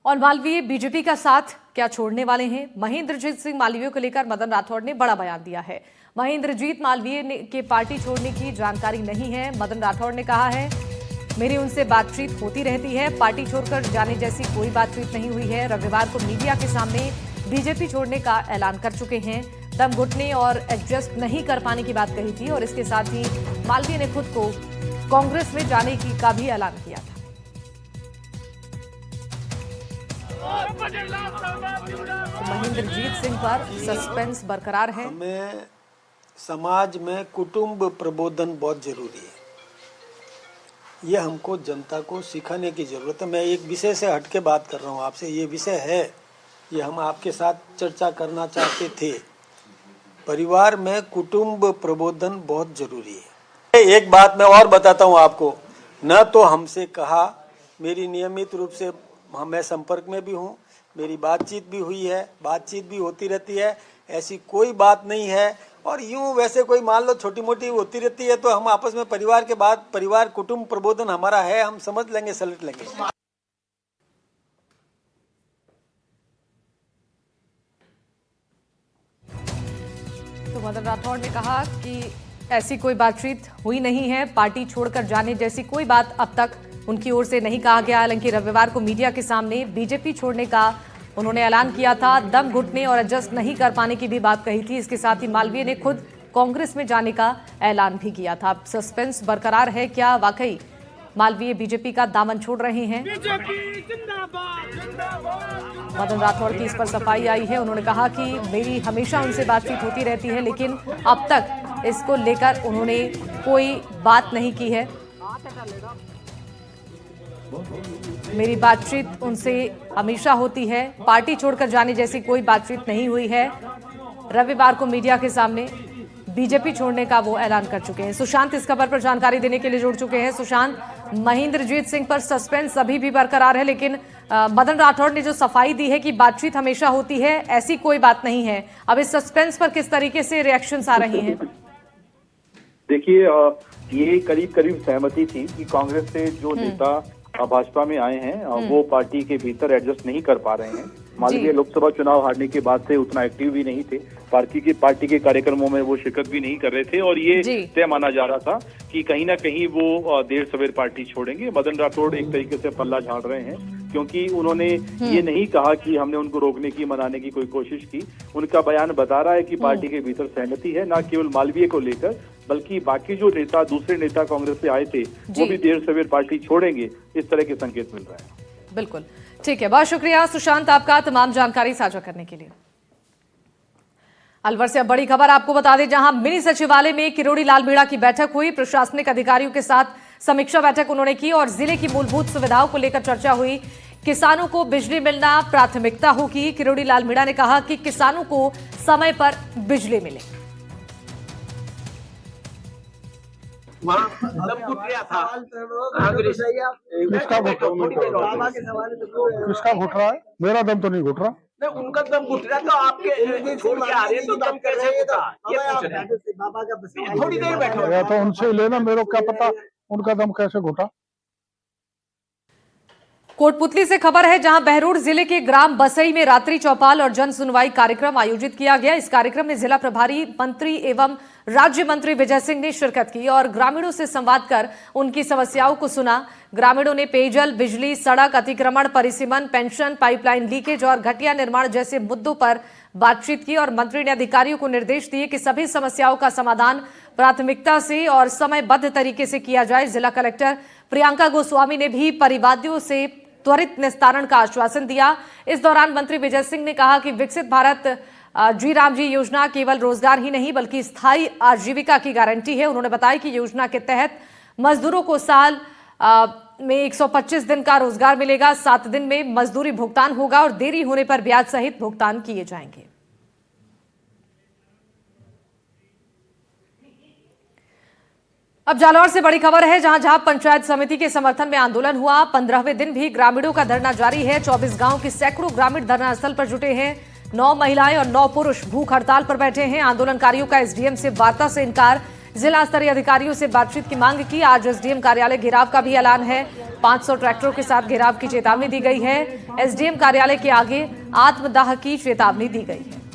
और मालवीय बीजेपी का साथ क्या छोड़ने वाले हैं? महेंद्रजीत सिंह मालवीय को लेकर मदन राठौड़ ने बड़ा बयान दिया है। महेंद्रजीत मालवीय के पार्टी छोड़ने की जानकारी नहीं है। मदन राठौड़ ने कहा है, मेरी उनसे बातचीत होती रहती है, पार्टी छोड़कर जाने जैसी कोई बातचीत नहीं हुई है। रविवार को मीडिया के सामने बीजेपी छोड़ने का ऐलान कर चुके हैं। दम घुटने और एडजस्ट नहीं कर पाने की बात कही थी और इसके साथ ही मालवीय ने खुद को कांग्रेस में जाने की का भी ऐलान किया था। महेंद्रजीत सिंह पर सस्पेंस बरकरार है। हमें समाज में कुटुंब प्रबोधन बहुत जरूरी है। ये हमको जनता को सिखाने की जरूरत है। मैं एक विषय से हटके बात कर रहा हूँ आपसे। ये विषय है, ये हम आपके साथ चर्चा करना चाहते थे। परिवार में कुटुंब प्रबोधन बहुत जरूरी है। एक बात मैं और बताता हूँ आपको, न तो हमसे कहा, मेरी नियमित रूप से मैं संपर्क में भी हूँ, मेरी बातचीत भी हुई है, बातचीत भी होती रहती है, ऐसी कोई बात नहीं है। और यूं वैसे कोई मान लो छोटी मोटी होती रहती है तो हम आपस में परिवार के बाद परिवार कुटुंब प्रबोधन हमारा है, हम समझ लेंगे, सलट लेंगे। तो मदन राठौड़ ने कहा कि ऐसी कोई बातचीत हुई नहीं है, पार्टी छोड़कर जाने जैसी कोई बात अब तक उनकी ओर से नहीं कहा गया। हालांकि रविवार को मीडिया के सामने बीजेपी छोड़ने का उन्होंने ऐलान किया था। दम घुटने और एडजस्ट नहीं कर पाने की भी बात कही थी। इसके साथ ही मालवीय ने खुद कांग्रेस में जाने का ऐलान भी किया था। सस्पेंस बरकरार है, क्या वाकई मालवीय बीजेपी का दामन छोड़ रहे हैं? मदन राठौड़ की इस पर सफाई आई है। उन्होंने कहा कि मेरी हमेशा उनसे बातचीत होती रहती है, लेकिन अब तक इसको लेकर उन्होंने कोई बात नहीं की है। मेरी बातचीत उनसे हमेशा होती है, पार्टी छोड़कर जाने जैसी कोई बातचीत नहीं हुई है। रविवार को मीडिया के सामने बीजेपी छोड़ने का वो ऐलान कर चुके हैं। सुशांत इस खबर पर जानकारी देने के लिए जुड़ चुके हैं। सुशांत, महेंद्रजीत सिंह पर सस्पेंस अभी भी बरकरार है, लेकिन मदन राठौड़ ने जो सफाई दी है कि बातचीत हमेशा होती है, ऐसी कोई बात नहीं है। अब इस सस्पेंस पर किस तरीके से रिएक्शंस आ रही हैं? देखिए, ये करीब करीब सहमति थी कि कांग्रेस से जो नेता भाजपा में आए हैं वो पार्टी के भीतर एडजस्ट नहीं कर पा रहे हैं। मालवीय लोकसभा चुनाव हारने के बाद से उतना एक्टिव भी नहीं थे, पार्टी के कार्यक्रमों में वो शिरकत भी नहीं कर रहे थे और ये तय माना जा रहा था कि कहीं ना कहीं वो देर सवेर पार्टी छोड़ेंगे। मदन राठौड़ एक तरीके से पल्ला झाड़ रहे हैं, क्योंकि उन्होंने ये नहीं कहा कि हमने उनको रोकने की, मनाने की कोई कोशिश की। उनका बयान बता रहा है कि पार्टी के भीतर सहमति है, न केवल मालवीय को लेकर बल्कि बाकी जो नेता, दूसरे नेता कांग्रेस से आए थे, वो भी देर सवेर पार्टी छोड़ेंगे, इस तरह के संकेत मिल रहे हैं। बिल्कुल ठीक है, बहुत शुक्रिया सुशांत आपका तमाम जानकारी साझा करने के लिए। अलवर से अब बड़ी खबर आपको बता दें, जहां मिनी सचिवालय में किरोड़ी लाल मीणा की बैठक हुई। प्रशासनिक अधिकारियों के साथ समीक्षा बैठक उन्होंने की और जिले की मूलभूत सुविधाओं को लेकर चर्चा हुई। किसानों को बिजली मिलना प्राथमिकता होगी। किरोड़ी लाल मीणा ने कहा कि किसानों को समय पर बिजली मिले। किसका घुट रहा है? मेरा दम तो नहीं घुट रहा। नहीं, उनका दम घुट रहा तो आपके छोड़ के आ रहे हैं तो दम कैसे घुटा? ये पूछ रहे हैं। थोड़ी देर बैठो। या तो उनसे लेना, मेरे को क्या पता उनका दम कैसे घुटा। कोटपुतली से खबर है, जहां बहरूड जिले के ग्राम बसई में रात्रि चौपाल और जन सुनवाई कार्यक्रम आयोजित किया गया। इस कार्यक्रम में जिला प्रभारी मंत्री एवं राज्य मंत्री विजय सिंह ने शिरकत की और ग्रामीणों से संवाद कर उनकी समस्याओं को सुना। ग्रामीणों ने पेयजल, बिजली, सड़क अतिक्रमण, परिसीमन, पेंशन, पाइपलाइन लीकेज और घटिया निर्माण जैसे मुद्दों पर बातचीत की और मंत्री ने अधिकारियों को निर्देश दिए कि सभी समस्याओं का समाधान प्राथमिकता से और समयबद्ध तरीके से किया जाए। जिला कलेक्टर प्रियंका गोस्वामी ने भी परिवादियों से त्वरित निस्तारण का आश्वासन दिया। इस दौरान मंत्री विजय सिंह ने कहा कि विकसित भारत जी राम जी योजना केवल रोजगार ही नहीं बल्कि स्थायी आजीविका की गारंटी है। उन्होंने बताया कि योजना के तहत मजदूरों को साल में 125 दिन का रोजगार मिलेगा, 7 दिन में मजदूरी भुगतान होगा और देरी होने पर ब्याज सहित भुगतान किए जाएंगे। अब जालौर से बड़ी खबर है, जहां झाप पंचायत समिति के समर्थन में आंदोलन हुआ। 15वें दिन भी ग्रामीणों का धरना जारी है। 24 गांव के सैकड़ों ग्रामीण धरना स्थल पर जुटे हैं। 9 महिलाएं और 9 पुरुष भूख हड़ताल पर बैठे हैं। आंदोलनकारियों का एसडीएम से वार्ता से इनकार। जिला स्तरीय अधिकारियों से बातचीत की मांग की। आज एसडीएम कार्यालय घेराव का भी ऐलान है। 500 ट्रैक्टरों के साथ घेराव की चेतावनी दी गई है। एसडीएम कार्यालय के आगे आत्मदाह की चेतावनी दी गई है।